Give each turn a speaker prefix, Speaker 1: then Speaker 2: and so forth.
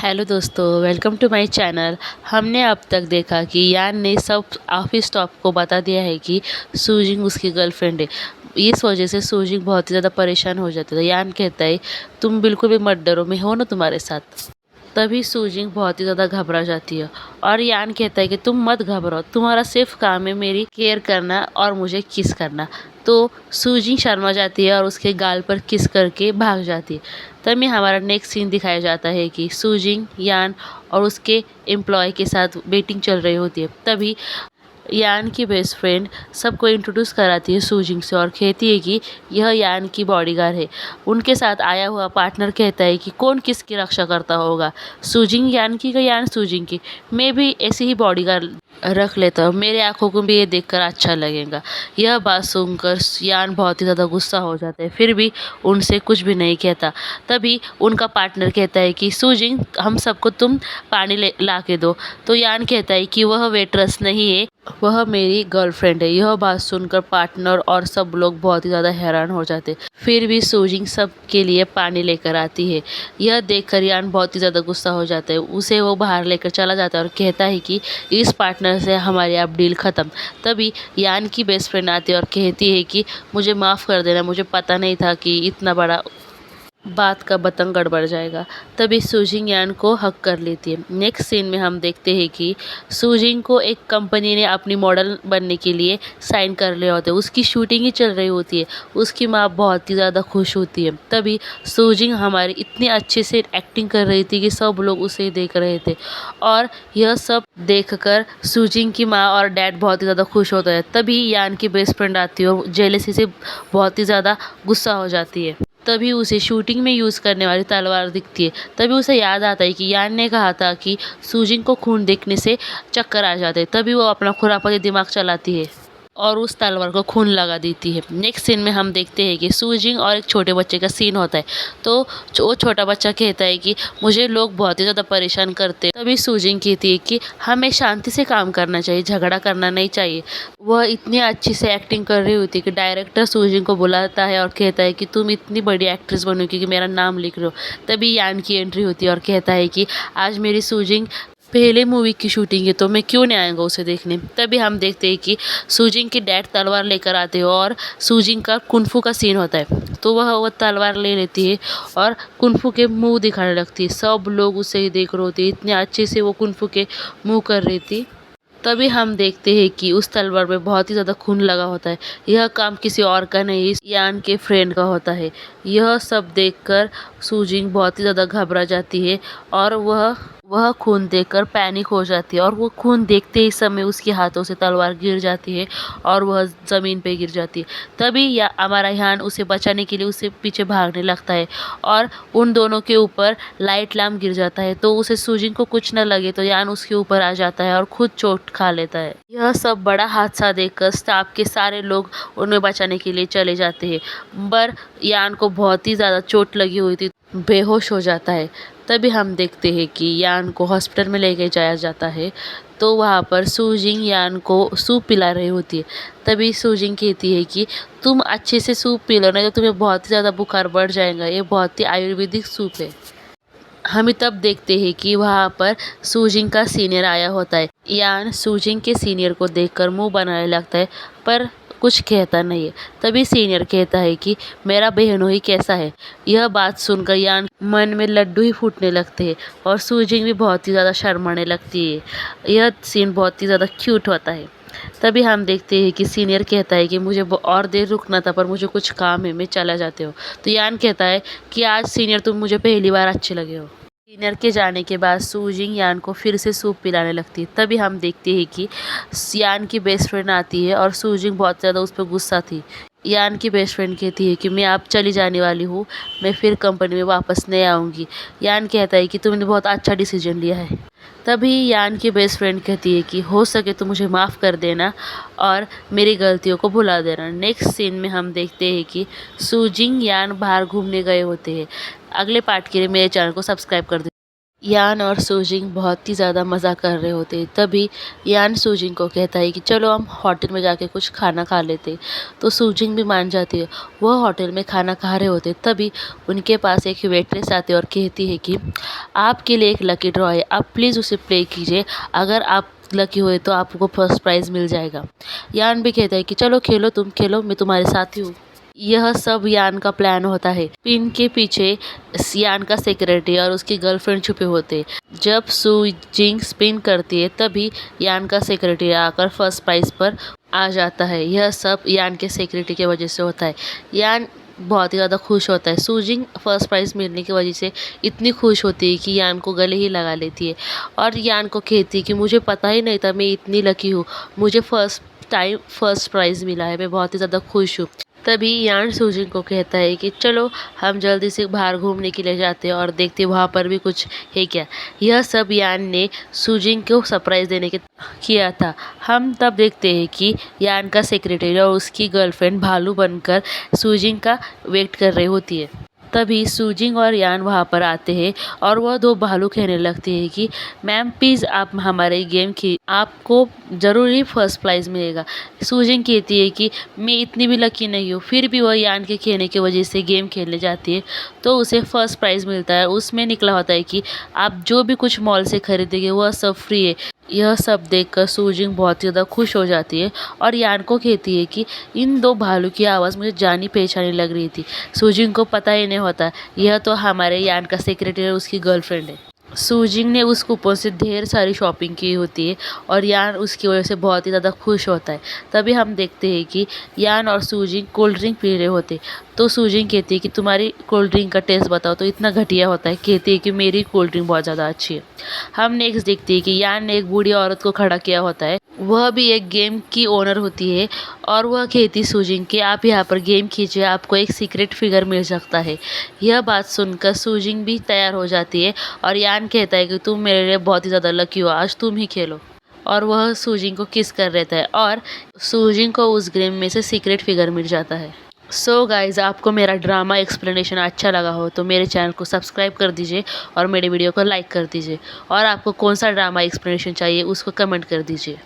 Speaker 1: Hello दोस्तों, welcome to my channel. हमने अब तक देखा कि यान ने सब ऑफिस स्टाफ को बता दिया है कि सूजिंग उसकी गर्लफ्रेंड है। इस वजह से सूजिंग बहुत ही ज़्यादा परेशान हो जाता है। यान कहता है तुम बिल्कुल भी मत डरो, मैं हूँ ना तुम्हारे साथ। तभी सूजिंग बहुत ही ज़्यादा घबरा जाती है और यान कहता है कि तुम मत घबराओ, तुम्हारा सिर्फ काम है मेरी केयर करना और मुझे किस करना। तो सूजिंग शर्मा जाती है और उसके गाल पर किस करके भाग जाती है। तभी हमारा नेक्स्ट सीन दिखाया जाता है कि सूजिंग यान और उसके एम्प्लॉय के साथ वेटिंग चल रही होती है। तभी यान की बेस्ट फ्रेंड सबको इंट्रोड्यूस कराती है सूजिंग से और कहती है कि यह यान की बॉडीगार्ड है। उनके साथ आया हुआ पार्टनर कहता है कि कौन किसकी रक्षा करता होगा, सूजिंग यान की या यान सूजिंग की। मैं भी ऐसी ही बॉडीगार्ड रख लेता हूँ, मेरे आंखों को भी ये देखकर अच्छा लगेगा। यह बात सुनकर यान बहुत ही ज़्यादा गुस्सा हो जाता है, फिर भी उनसे कुछ भी नहीं कहता। तभी उनका पार्टनर कहता है कि सूजिंग हम सबको तुम पानी ला के दो। तो यान कहता है कि वह वेट्रेस नहीं है, वह मेरी गर्लफ्रेंड है। यह बात सुनकर पार्टनर और सब लोग बहुत ही ज़्यादा हैरान हो जाते। फिर भी सूजिंग सब के लिए पानी लेकर आती है। यह देखकर यान बहुत ही ज़्यादा गुस्सा हो जाता है, उसे वो बाहर लेकर चला जाता है और कहता है कि इस पार्टनर से हमारी अब डील ख़त्म। तभी यान की बेस्ट फ्रेंड आती है और कहती है कि मुझे माफ़ कर देना, मुझे पता नहीं था कि इतना बड़ा बात का बतंग गड़बड़ जाएगा। तभी सूजिंग यान को हक कर लेती है। नेक्स्ट सीन में हम देखते हैं कि सूजिंग को एक कंपनी ने अपनी मॉडल बनने के लिए साइन कर लिया होता है। उसकी शूटिंग ही चल रही होती है। उसकी माँ बहुत ही ज़्यादा खुश होती है। तभी सूजिंग हमारी इतनी अच्छे से एक्टिंग कर रही थी कि सब लोग उसे देख रहे थे और यह सब देखकर सूजिंग की माँ और डैड बहुत ही ज़्यादा खुश होते हैं। तभी यान की बेस्ट फ्रेंड आती है और जेलसी से बहुत ही ज़्यादा गुस्सा हो जाती है। तभी उसे शूटिंग में यूज़ करने वाली तलवार दिखती है। तभी उसे याद आता है कि यान ने कहा था कि सूजिंग को खून देखने से चक्कर आ जाते हैं। तभी वो अपना खुरापाती दिमाग चलाती है और उस तलवार को खून लगा देती है। नेक्स्ट सीन में हम देखते हैं कि सूजिंग और एक छोटे बच्चे का सीन होता है। तो वो छोटा बच्चा कहता है कि मुझे लोग बहुत ही ज़्यादा परेशान करते हैं। तभी सूजिंग कहती है कि हमें शांति से काम करना चाहिए, झगड़ा करना नहीं चाहिए। वह इतनी अच्छी से एक्टिंग कर रही होती है कि डायरेक्टर सूजिंग को बुलाता है और कहता है कि तुम इतनी बड़ी एक्ट्रेस बनो क्योंकि मेरा नाम लिख रहे हो। तभी यान की एंट्री होती है और कहता है कि आज मेरी सूजिंग पहले मूवी की शूटिंग है तो मैं क्यों नहीं आएगा उसे देखने। तभी हम देखते हैं कि सूजिंग के डैड तलवार लेकर आते हैं और सूजिंग का कुंफू का सीन होता है। तो वह तलवार ले लेती है और कुंफू के मुंह दिखाने लगती है। सब लोग उसे ही देख रहे होते हैं, इतने अच्छे से वो कुंफू के मुंह कर रही थी। तभी हम देखते हैं कि उस तलवार में बहुत ही ज़्यादा खून लगा होता है। यह काम किसी और का नहीं, इस यान के फ्रेंड का होता है। यह सब देखकर सूजिंग बहुत ही ज़्यादा घबरा जाती है और वह खून देखकर पैनिक हो जाती है और वो खून देखते ही समय उसके हाथों से तलवार गिर जाती है और वह ज़मीन पे गिर जाती है। तभी हमारा यान उसे बचाने के लिए उससे पीछे भागने लगता है और उन दोनों के ऊपर लाइट लैम्प गिर जाता है। तो उसे सूजिंग को कुछ न लगे तो यान उसके ऊपर आ जाता है और खुद चोट खा लेता है। यह सब बड़ा हादसा देखकर स्टाफ के सारे लोग उन्हें बचाने के लिए चले जाते हैं। पर यान को बहुत ही ज़्यादा चोट लगी हुई थी, बेहोश हो जाता है। तभी हम देखते हैं कि यान को हॉस्पिटल में लेके जाया जाता है। तो वहाँ पर सूजिंग यान को सूप पिला रही होती है। तभी सूजिंग कहती है कि तुम अच्छे से सूप पी लो, नहीं तो तुम्हें बहुत ही ज़्यादा बुखार बढ़ जाएगा। ये बहुत ही आयुर्वेदिक सूप है। हम तब देखते हैं कि वहाँ पर सूजिंग का सीनियर आया होता है। यान सूजिंग के सीनियर को देखकर मुंह बनाने लगता है पर कुछ कहता नहीं है। तभी सीनियर कहता है कि मेरा बहनोई कैसा है। यह बात सुनकर यान मन में लड्डू ही फूटने लगते हैं और सूजिंग भी बहुत ही ज़्यादा शर्माने लगती है। यह सीन बहुत ही ज़्यादा क्यूट होता है। तभी हम देखते हैं कि सीनियर कहता है कि मुझे और देर रुकना था पर मुझे कुछ काम है, मैं चला जाते हो। तो यान कहता है कि आज सीनियर तुम मुझे पहली बार अच्छे लगे हो। सीनियर के जाने के बाद सूजिंग यान को फिर से सूप पिलाने लगती है। तभी हम देखते हैं कि यान की बेस्ट फ्रेंड आती है और सूजिंग बहुत ज़्यादा उस पर गुस्सा थी। यान की बेस्ट फ्रेंड कहती है कि मैं अब चली जाने वाली हूँ, मैं फिर कंपनी में वापस नहीं आऊँगी। यान कहता है कि तुमने बहुत अच्छा डिसीजन लिया है। तभी यान की बेस्ट फ्रेंड कहती है कि हो सके तो मुझे माफ़ कर देना और मेरी गलतियों को भुला देना। नेक्स्ट सीन में हम देखते हैं कि सूजिंग यान बाहर घूमने गए होते हैं। अगले पार्ट के लिए मेरे चैनल को सब्सक्राइब कर दें। यान और सूजिंग बहुत ही ज़्यादा मज़ा कर रहे होते। तभी यान सूजिंग को कहता है कि चलो हम होटल में जाके कुछ खाना खा लेते। तो सूजिंग भी मान जाती है। वह होटल में खाना खा रहे होते, तभी उनके पास एक वेट्रेस आती है और कहती है कि आपके लिए एक लकी ड्रॉ है, आप प्लीज़ उसे प्ले कीजिए। अगर आप लकी हुए तो आपको फर्स्ट प्राइज़ मिल जाएगा। यान भी कहता है कि चलो खेलो, तुम खेलो, मैं तुम्हारे साथ ही हूँ। यह सब यान का प्लान होता है। पिन के पीछे यान का सेक्रेटरी और उसकी गर्लफ्रेंड छुपे होते। जब सू जिंग स्पिन करती है, तभी यान का सेक्रेटरी आकर फर्स्ट प्राइज पर आ जाता है। यह सब यान के सेक्रेटरी की वजह से होता है। यान बहुत ही ज़्यादा खुश होता है। सूजिंग फर्स्ट प्राइज़ मिलने की वजह से इतनी खुश होती है कि यान को गले ही लगा लेती है और यान को कहती है कि मुझे पता ही नहीं था, मैं इतनी लकी हूँ, मुझे फर्स्ट टाइम फर्स्ट प्राइज़ मिला है, मैं बहुत ही ज़्यादा खुश हूँ। तभी यान सूजिंग को कहता है कि चलो हम जल्दी से बाहर घूमने के लिए जाते हैं और देखते हैं वहाँ पर भी कुछ है क्या। यह सब यान ने सूजिंग को सरप्राइज़ देने के किया था। हम तब देखते हैं कि यान का सेक्रेटरी और उसकी गर्लफ्रेंड भालू बनकर सूजिंग का वेट कर रही होती है। तभी सूजिंग और यान वहाँ पर आते हैं और वह दो भालू कहने लगती है कि मैम प्लीज़ आप हमारे गेम की आपको ज़रूर ही फर्स्ट प्राइज़ मिलेगा। सूजिंग कहती है कि मैं इतनी भी लकी नहीं हूँ, फिर भी वह यान के कहने की वजह से गेम खेलने जाती है तो उसे फर्स्ट प्राइज़ मिलता है। उसमें निकला होता है कि आप जो भी कुछ मॉल से खरीदेंगे वह सब फ्री है। यह सब देखकर सूजिंग बहुत ज़्यादा खुश हो जाती है और यान को कहती है कि इन दो भालू की आवाज़ मुझे जानी पहचानी लग रही थी। सूजिंग को पता ही नहीं होता यह तो हमारे यान का सेक्रेटरी और उसकी गर्लफ्रेंड है। सूजिंग ने उस कूपन से ढेर सारी शॉपिंग की होती है और यान उसकी वजह से बहुत ही ज़्यादा खुश होता है। तभी हम देखते हैं कि यान और सूजिंग कोल्ड ड्रिंक पी रहे होते। तो सूजिंग कहती है कि तुम्हारी कोल्ड ड्रिंक का टेस्ट बताओ, तो इतना घटिया होता है। कहती है कि मेरी कोल्ड ड्रिंक बहुत ज़्यादा अच्छी है। हम नेक्स्ट देखते हैं कि यान ने एक बूढ़ी औरत को खड़ा किया होता है। वह भी एक गेम की ओनर होती है और वह कहती सूजिंग कि आप यहाँ पर गेम कीजिए, आपको एक सीक्रेट फिगर मिल सकता है। यह बात सुनकर सूजिंग भी तैयार हो जाती है और यान कहता है कि तुम मेरे लिए बहुत ही ज़्यादा लकी हो, आज तुम ही खेलो। और वह सूजिंग को किस कर रहता है और सूजिंग को उस गेम में से सीक्रेट फिगर मिल जाता है। सो गाइज़, आपको मेरा ड्रामा एक्सप्लेनेशन अच्छा लगा हो तो मेरे चैनल को सब्सक्राइब कर दीजिए और मेरे वीडियो को लाइक कर दीजिए। और आपको कौन सा ड्रामा एक्सप्लेनेशन चाहिए उसको कमेंट कर दीजिए।